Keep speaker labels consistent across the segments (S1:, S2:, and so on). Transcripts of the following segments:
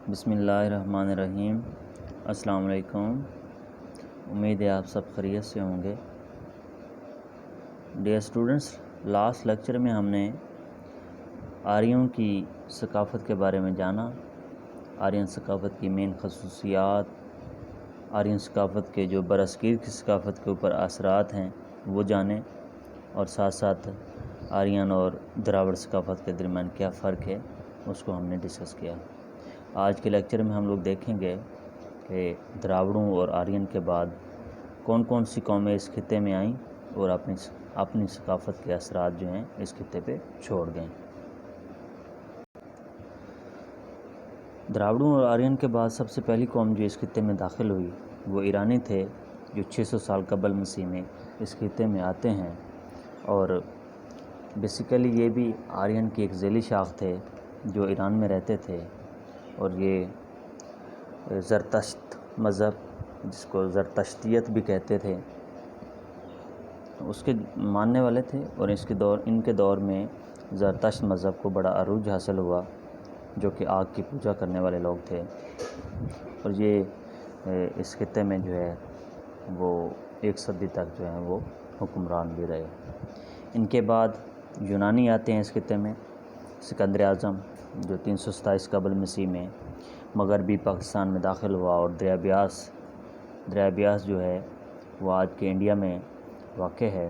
S1: بسم اللہ الرحمن الرحیم۔ السلام علیکم، امید ہے آپ سب خیریت سے ہوں گے۔ ڈیئر اسٹوڈنٹس، لاسٹ لیکچر میں ہم نے آریوں کی ثقافت کے بارے میں جانا، آرین ثقافت کی مین خصوصیات، آرین ثقافت کے جو برصغیر کی ثقافت کے اوپر اثرات ہیں وہ جانے، اور ساتھ ساتھ آرین اور دراوڑ ثقافت کے درمیان کیا فرق ہے اس کو ہم نے ڈسکس کیا۔ آج کے لیکچر میں ہم لوگ دیکھیں گے کہ دراوڑوں اور آرین کے بعد کون کون سی قومیں اس خطے میں آئیں اور اپنی ثقافت کے اثرات جو ہیں اس خطے پہ چھوڑ گئیں۔ دراوڑوں اور آرین کے بعد سب سے پہلی قوم جو اس خطے میں داخل ہوئی وہ ایرانی تھے، جو 600 سال قبل مسیح میں اس خطے میں آتے ہیں، اور بیسیکلی یہ بھی آرین کی ایک ذیلی شاخ تھے جو ایران میں رہتے تھے، اور یہ زرتشت مذہب، جس کو زرتشتیت بھی کہتے تھے، اس کے ماننے والے تھے، اور ان کے دور میں زرتشت مذہب کو بڑا عروج حاصل ہوا، جو کہ آگ کی پوجا کرنے والے لوگ تھے، اور یہ اس خطے میں جو ہے وہ 1 صدی تک جو ہے وہ حکمران بھی رہے۔ ان کے بعد یونانی آتے ہیں اس خطے میں، سکندر اعظم جو 327 قبل مسیح میں مغربی پاکستان میں داخل ہوا، اور دریا بیاس جو ہے وہ آج کے انڈیا میں واقع ہے،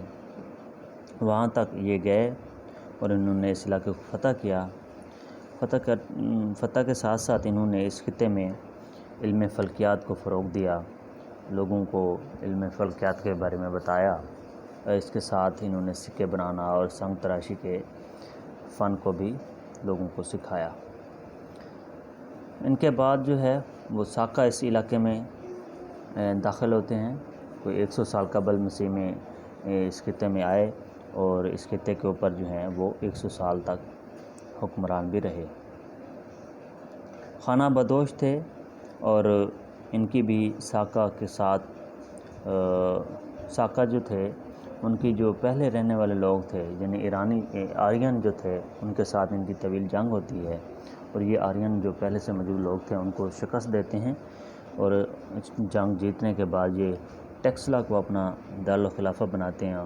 S1: وہاں تک یہ گئے اور انہوں نے اس علاقے کو فتح کیا۔ فتح کے ساتھ ساتھ انہوں نے اس خطے میں علم فلکیات کو فروغ دیا، لوگوں کو علم فلکیات کے بارے میں بتایا، اور اس کے ساتھ انہوں نے سکے بنانا اور سنگ تراشی کے فن کو بھی لوگوں کو سکھایا۔ ان کے بعد جو ہے وہ ساکا اس علاقے میں داخل ہوتے ہیں، کوئی 100 سال قبل مسیح میں اس خطے میں آئے، اور اس خطے کے اوپر جو ہیں وہ 100 سال تک حکمران بھی رہے۔ خانہ بدوش تھے، اور ان کی بھی ساکا کے ساتھ ساکا جو تھے ان کی جو پہلے رہنے والے لوگ تھے، یعنی آرین جو تھے، ان کے ساتھ ان کی طویل جنگ ہوتی ہے، اور یہ آرین جو پہلے سے موجود لوگ تھے ان کو شکست دیتے ہیں، اور جنگ جیتنے کے بعد یہ ٹیکسلا کو اپنا دارالخلافہ بناتے ہیں۔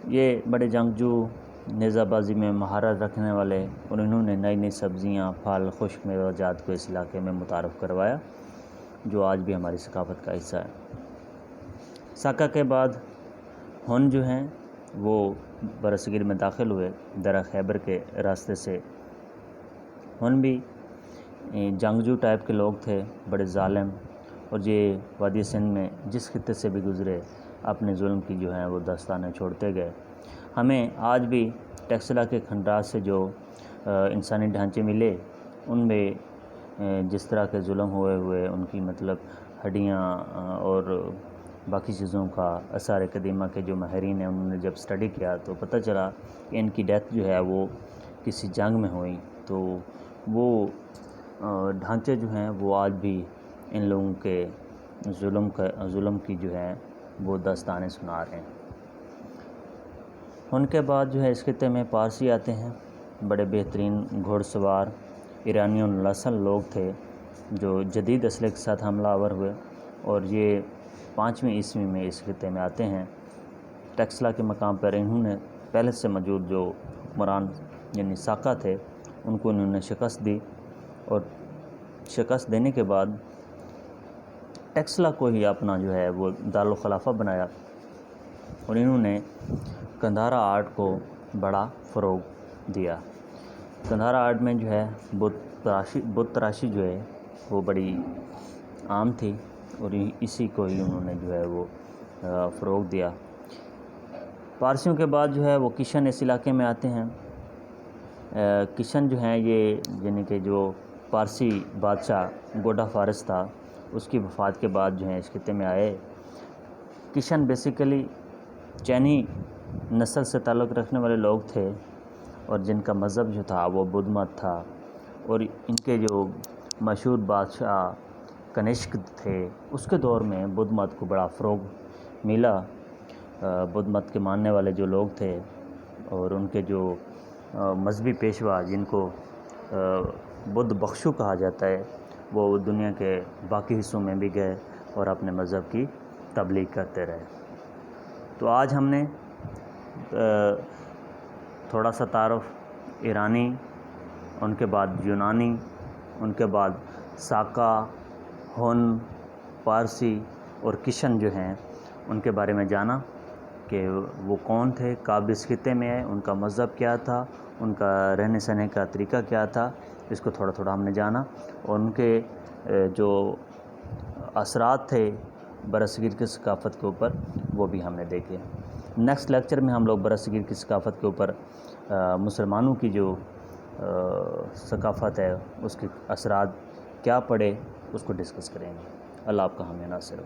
S1: یہ بڑے جنگجو، نیزہ بازی میں مہارت رکھنے والے، اور انہوں نے نئی نئی سبزیاں، پھل، خشک میوہ جات کو اس علاقے میں متعارف کروایا، جو آج بھی ہماری ثقافت کا حصہ ہے۔ ساکا کے بعد ہن جو ہیں وہ برصغیر میں داخل ہوئے درہ خیبر کے راستے سے۔ ہن بھی جنگجو ٹائپ کے لوگ تھے، بڑے ظالم، اور یہ وادی سندھ میں جس خطے سے بھی گزرے اپنے ظلم کی جو ہیں وہ داستانیں چھوڑتے گئے۔ ہمیں آج بھی ٹیکسلا کے کھنڈرات سے جو انسانی ڈھانچے ملے، ان میں جس طرح کے ظلم ہوئے ان کی مطلب ہڈیاں اور باقی چیزوں کا آثار قدیمہ کے جو ماہرین ہیں انہوں نے جب اسٹڈی کیا تو پتہ چلا کہ ان کی ڈیتھ جو ہے وہ کسی جنگ میں ہوئی، تو وہ ڈھانچے جو ہیں وہ آج بھی ان لوگوں کے ظلم کی جو ہے وہ داستانیں سنا رہے ہیں۔ ان کے بعد جو ہے اس خطے میں پارسی آتے ہیں، بڑے بہترین گھوڑ سوار ایرانی نسل لوگ تھے جو جدید اسلحے کے ساتھ حملہ آور ہوئے، اور یہ 5ویں عیسوی میں اس خطے میں آتے ہیں۔ ٹیکسلا کے مقام پر انہوں نے پہلے سے موجود جو حکمران یعنی ساکا تھے ان کو انہوں نے شکست دی، اور شکست دینے کے بعد ٹیکسلا کو ہی اپنا جو ہے وہ دارالخلافہ بنایا، اور انہوں نے گندھارا آرٹ کو بڑا فروغ دیا۔ گندھارا آرٹ میں جو ہے بت تراشی جو ہے وہ بڑی عام تھی، اور اسی کو ہی انہوں نے جو ہے وہ فروغ دیا۔ پارسیوں کے بعد جو ہے وہ کشن اس علاقے میں آتے ہیں۔ کشن جو ہیں یہ یعنی کہ جو پارسی بادشاہ گوڈا فارس تھا، اس کی وفات کے بعد جو ہیں اس خطے میں آئے۔ کشن بیسیکلی چینی نسل سے تعلق رکھنے والے لوگ تھے، اور جن کا مذہب جو تھا وہ بدھ مت تھا، اور ان کے جو مشہور بادشاہ کنشک تھے اس کے دور میں بدھ مت کو بڑا فروغ ملا۔ بدھ مت کے ماننے والے جو لوگ تھے اور ان کے جو مذہبی پیشوا جن کو بدھ بخشو کہا جاتا ہے، وہ دنیا کے باقی حصوں میں بھی گئے اور اپنے مذہب کی تبلیغ کرتے رہے۔ تو آج ہم نے تھوڑا سا تعارف ایرانی، ان کے بعد یونانی، ان کے بعد ساکا، ہن، پارسی اور کشن جو ہیں ان کے بارے میں جانا کہ وہ کون تھے، کابس خطے میں آئے، ان کا مذہب کیا تھا، ان کا رہنے سہنے کا طریقہ کیا تھا، اس کو تھوڑا تھوڑا ہم نے جانا، اور ان کے جو اثرات تھے برصغیر کی ثقافت کے اوپر وہ بھی ہم نے دیکھے۔ نیکسٹ لیکچر میں ہم لوگ برصغیر کی ثقافت کے اوپر مسلمانوں کی جو ثقافت ہے اس کے اثرات کیا پڑے اس کو ڈسکس کریں گے۔ اللہ آپ کا حامی ناصر ہو۔